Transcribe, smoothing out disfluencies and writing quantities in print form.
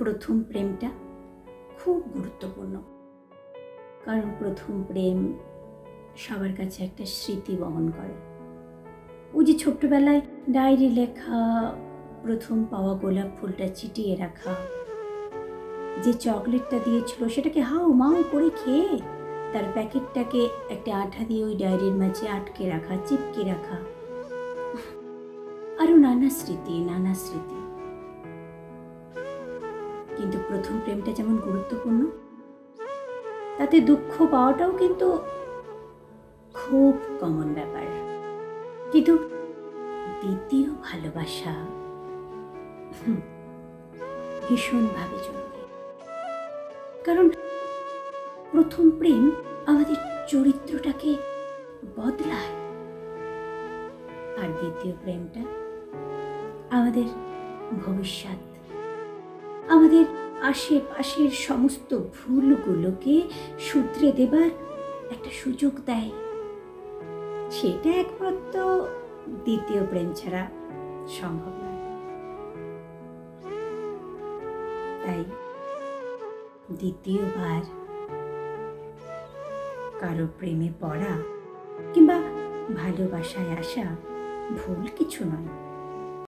প্রথম প্রেমটা খুব গুরুত্বপূর্ণ, কারণ প্রথম প্রেম সবার কাছে একটা স্মৃতি বহন করে। ওই যে ছোট্টবেলায় ডায়েরি লেখা, প্রথম পাওয়া গোলাপ ফুলটা চিটিয়ে রাখা, যে চকলেটটা দিয়েছিল সেটাকে হাউ মাউ করে খেয়ে তার প্যাকেটটাকে একটা আঠা দিয়ে ওই ডায়েরির মাঝে আটকে রাখা, চিপকে রাখা, আরো নানা স্মৃতি। কিন্তু প্রথম প্রেমটা যেমন গুরুত্বপূর্ণ, তাতে দুঃখ পাওয়াটাও কিন্তু খুব কমন ব্যাপার। কিন্তু দ্বিতীয় ভালোবাসা ভীষণভাবে জরুরি, কারণ প্রথম প্রেম আমাদের চরিত্রটাকে বদলায়, আর দ্বিতীয় প্রেমটা আমাদের ভবিষ্যৎ, আমাদের আশেপাশের সমস্ত ভুলগুলোকে শুধরে দেবার একটা সুযোগ দেয়। সেটা একমাত্র দ্বিতীয় প্রেম ছাড়া সম্ভব নয়। তাই দ্বিতীয়বার কারো প্রেমে পড়া কিংবা ভালোবাসায় আসা ভুল কিছু নয়।